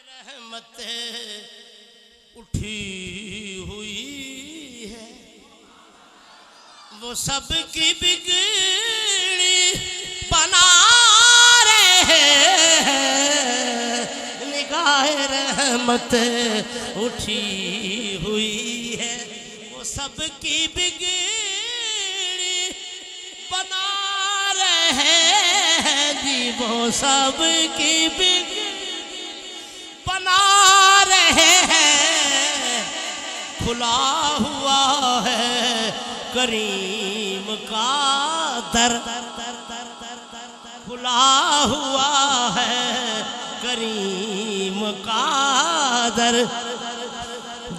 رحمت اٹھی ہوئی ہے وہ سب کی بگڑی بنا رہے ہیں نگاہ رحمت اٹھی ہوئی ہے وہ سب کی بگڑی بنا رہے ہیں جی وہ سب کی بگڑی بنا رہے ہیں کھلا ہوا ہے کریم کا در کھلا ہوا ہے کریم کا در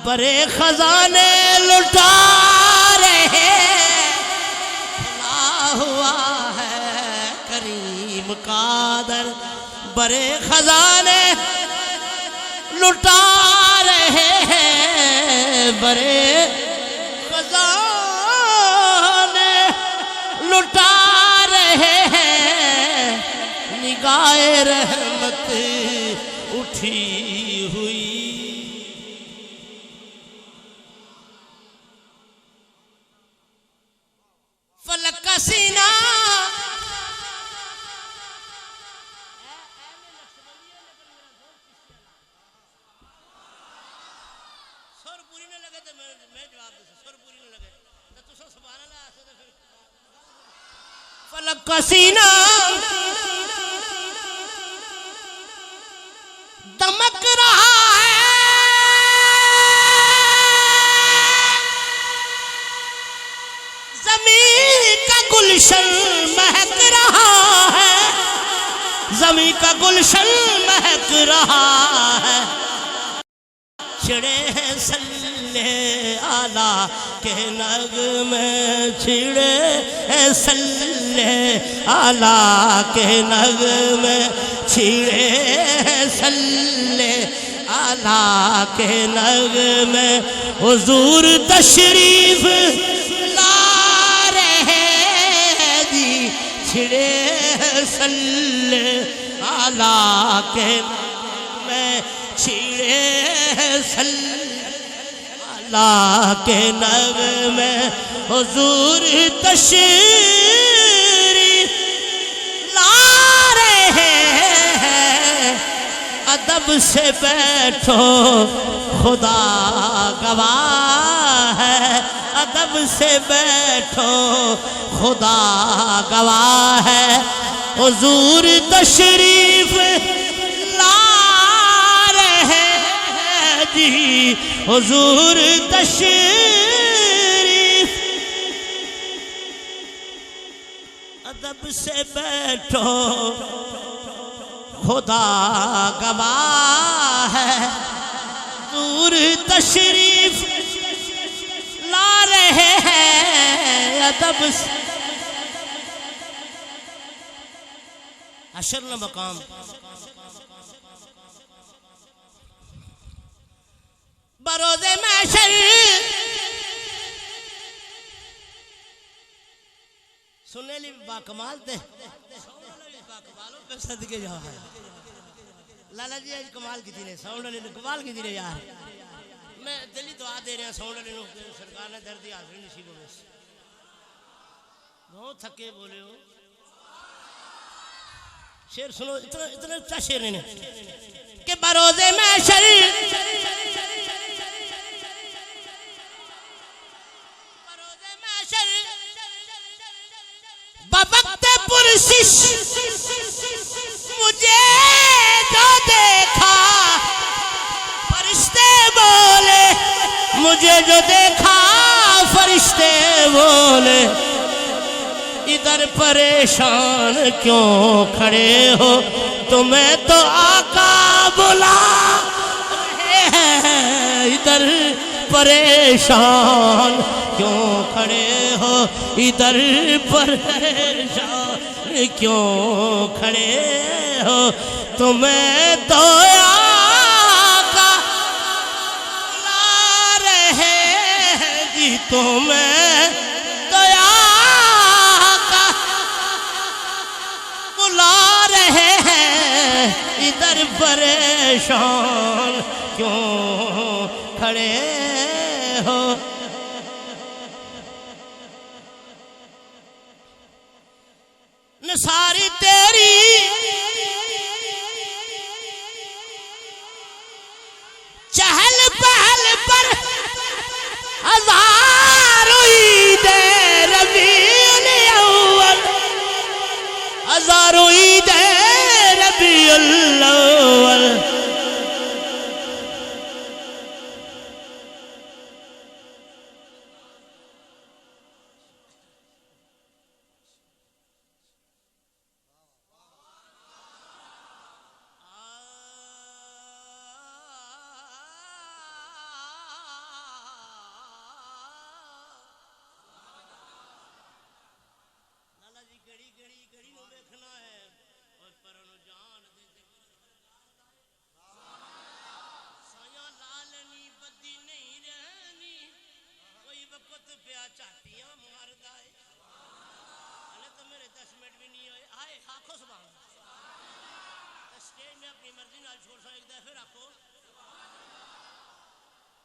برے خزانے لٹا رہے کھلا ہوا ہے کریم کا در برے خزانے لٹا رہے ہیں برے خزانے لٹا رہے ہیں نگاہ رحمت اٹھی ہوئی فلک کا سینہ فلک کا سینہ دمک رہا ہے زمین کا گلشن مہک رہا ہے زمین کا گلشن مہک رہا ہے چھڑے ہیں سلے آلہ کے نغمے چھڑے ہیں سلے آلہ کے نغمے چھڑے ہیں سلے آلہ کے نغمے حضور تشریف لا رہے جی چھڑے ہیں سلے آلہ کے نغمے چھڑے اللہ کے نغمے حضور تشریف لا رہے ہیں ادب سے بیٹھو خدا گواہ ہے ادب سے بیٹھو خدا گواہ ہے حضور تشریف حضور تشریف ادب سے بیٹھو خدا گواہ ہے حضور تشریف لا رہے ہیں ادب سے حشر مقام بروز محشر سننے لی باکمال دے باکمالوں پہ صدقے جاؤ ہے لالا جی آج کمال کی دینے ساؤنڈ علی نے کمال کی دینے یار میں دلی دعا دے رہے ہیں ساؤنڈ علی نے سرکار نے دردی حاضری نصیب ہوئے بہت تھکے بولے ہو شیر سنو اتنا اچھا شیر نہیں کہ بروز محشر بوقت پرسش مجھے جو دیکھا فرشتے بولے مجھے جو دیکھا فرشتے بولے ادھر پریشان کیوں کھڑے ہو تمہیں تو آقا بلا رہے ہیں ادھر پریشان کیوں کھڑے ہو ادھر پریشان کیوں کھڑے ہو تمہیں تو آقا بلا رہے ہیں جی تمہیں تو آقا بلا رہے ہیں ادھر پریشان کیوں کھڑے ہو نثاری تیری چہل پہل پر ہزاروں عید ربیع الاول ہزاروں عید ربیع الاول چاٹیاں ماردا ہے حالے تو میرے 10 منٹ بھی نہیں ہوئے آئے آنکھو سبحان اسٹیج میں اپنی مرضی نال چھوڑ سو ایک دفعہ رکھو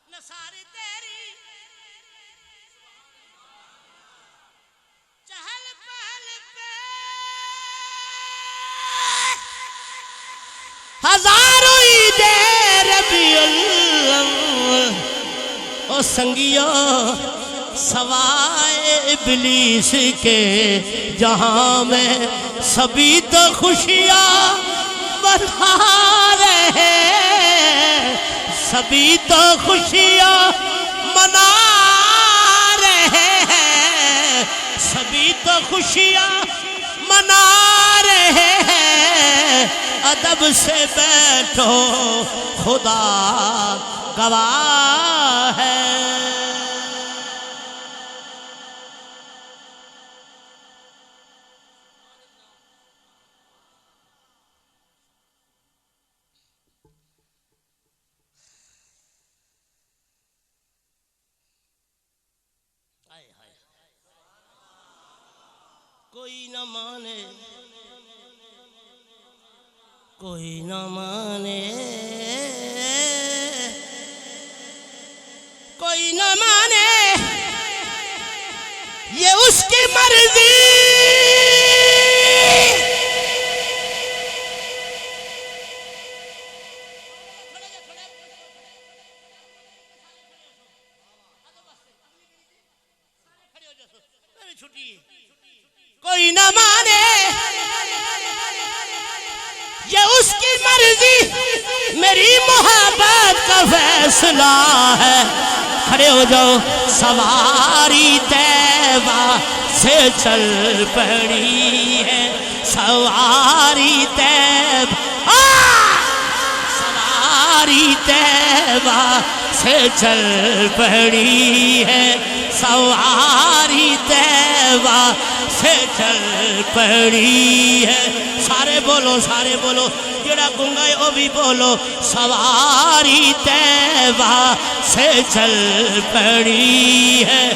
نثاری تیری چہل پہل پہ ہزاروں عید ربیع الاول او سنگیو سوائے ابلیس کے جہاں میں سبھی تو خوشیاں منا رہے سبھی تو خوشیاں منا رہے ہیں سبھی تو خوشیاں منا رہے ہیں ادب سے بیٹھو خدا گواہ ہے کوئی نہ مانے کوئی نہ مانے کوئی نہ مانے یہ اس کی مرضی کوئی نہ مانے یہ اس کی مرضی میری محبت کا فیصلہ ہے کھڑے ہو جاؤ سواری طیبہ سے چل پڑی ہے سواری طیبہ سواری طیبہ سے چل پڑی ہے سواری طیبہ سے چل پڑی ہے سارے بولو جڑا گنگا ہے وہ بھی بولو سواری طیبہ سے چل پڑی ہے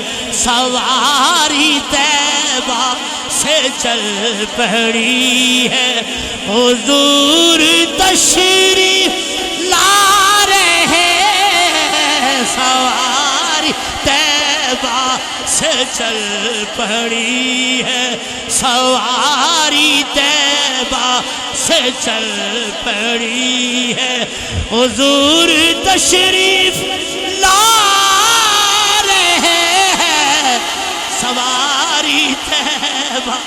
سواری طیبہ سے چل پڑی ہے حضور تشریف لا رہے ہیں سواری طیبہ سے چل پڑی ہے سواری طیبہ سے چل پڑی ہے حضور تشریف لا رہے ہیں سواری طیبہ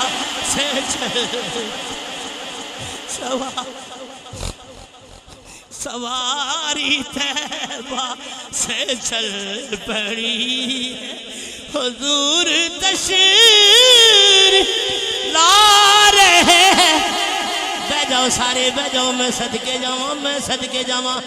سے چل سواری طیبہ سے چل پڑی ہے حضور تشریف لا رہے ہیں بہ جاؤ سارے بہ جاؤ میں صدقے جاؤں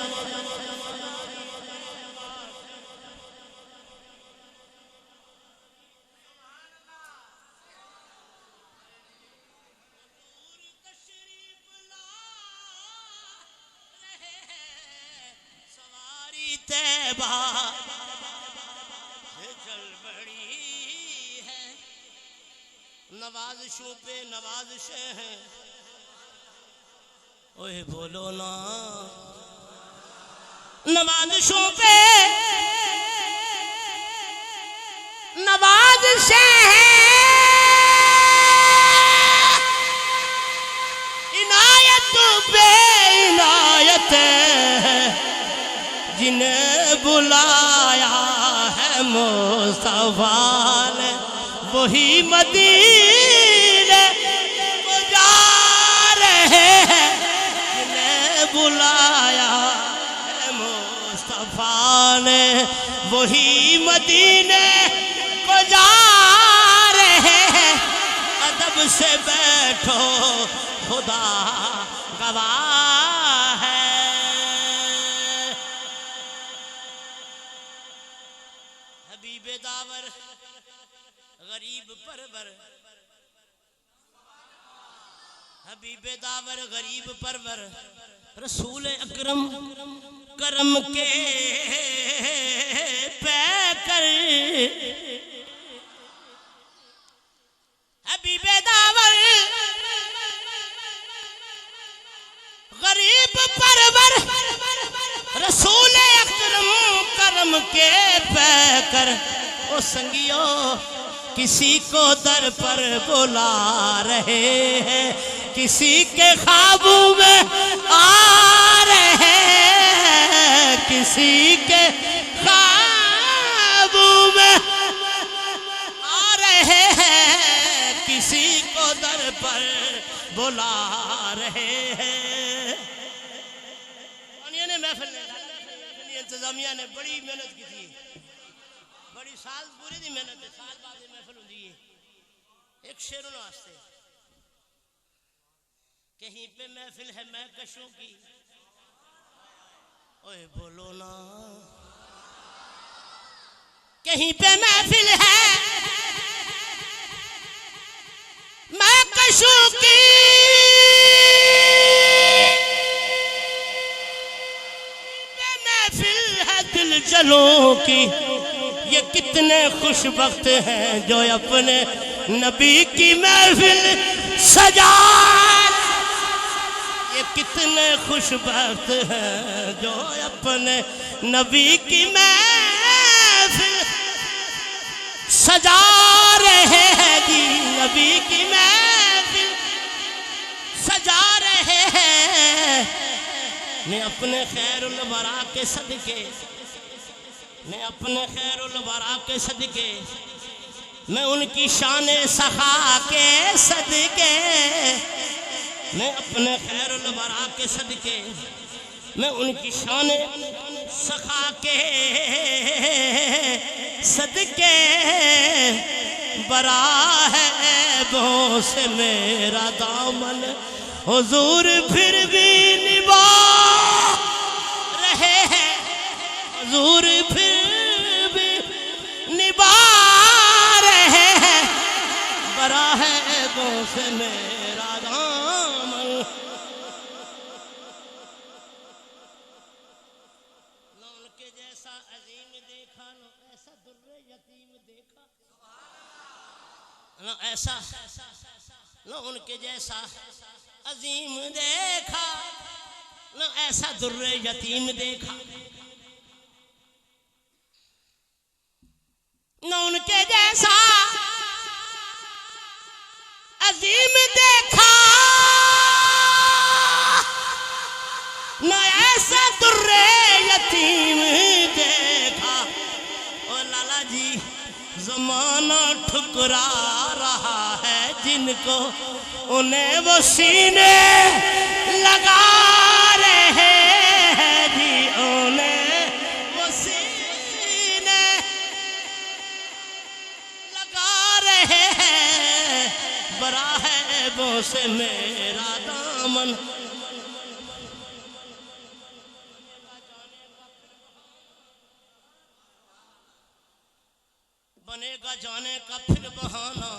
بہار چل بڑی ہے نوازشوں پہ نوازشیں ہیں اوہ بولو نا نوازشوں پہ نوازشیں ہیں عنایت پہ عنایت جنہیں بلایا ہے مصطفیٰ نے وہی مدینے کو جا رہے ہیں جنہیں بلایا ہے مصطفیٰ نے وہی مدینے کو جا رہے ہیں ادب سے بیٹھو خدا گواہ ہے حبیب داور غریب پرور حبیب داور غریب پرور رسول اکرم کرم کے پیکر حبیب داور غریب پرور رسول اکرم کرم کے پیکر او سنگیو کسی کو در پر بلا رہے ہیں کسی کے خوابوں میں آ رہے ہیں کسی کے خوابوں میں آ رہے ہیں کسی کو در پر بلا رہے ہیں محفل انتظامیہ نے بڑی محنت کی تھی بڑی سال پوری دی محنت ہے سال بعد محفل ہوں دی ایک شعر انہوں واسطے کہیں پہ محفل ہے میں کشوں کی اوہ بولو نا کہیں پہ محفل ہے میں کشوں کی دل جلوں کی یہ کتنے خوش بخت ہیں جو اپنے نبی کی محفل سجا یہ کتنے خوش بخت ہیں جو اپنے نبی کی محفل سجا رہے ہیں جی نبی کی محفل سجا رہے ہیں میں اپنے خیر الورا کے صدقے میں اپنے خیر الورا کے صدقے میں ان کی شان سخا کے صدقے میں اپنے خیر الورا کے صدقے میں ان کی شان سخا کے صدقے برا ہے عیبوں سے میرا دامن حضور پھر بھی نبھا رہے ہیں حضور پھر بھی نبھا رہے ہیں برا ہے عیبوں سے میرا دامن نہ ان کے جیسا عظیم دیکھا نہ ایسا در یتیم دیکھا نہ ایسا نہ ان کے جیسا عظیم دیکھا نہ ایسا در یتیم دیکھا نہ ان کے جیسا عظیم دیکھا نہ ایسا در یتیم دیکھا او لالا جی زمانہ ٹھکرا رہا ہے جن کو انہیں وہ سینے لگا رہے ہیں جی انہیں وہ سینے لگا رہے ہیں برا ہے عیبوں سے میرا دامن بنے گا جانے کا پھر بہانہ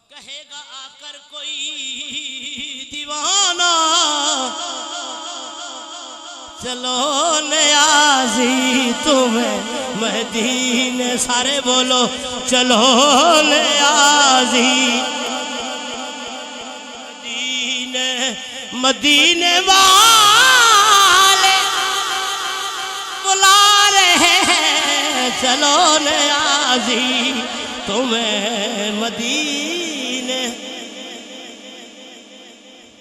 کہے گا آ کر کوئی دیوانہ چلو نیازی تمہیں مدینے سارے بولو چلو نیازی مدینے والے بلا رہے ہیں چلو نیازی تمہیں مدینے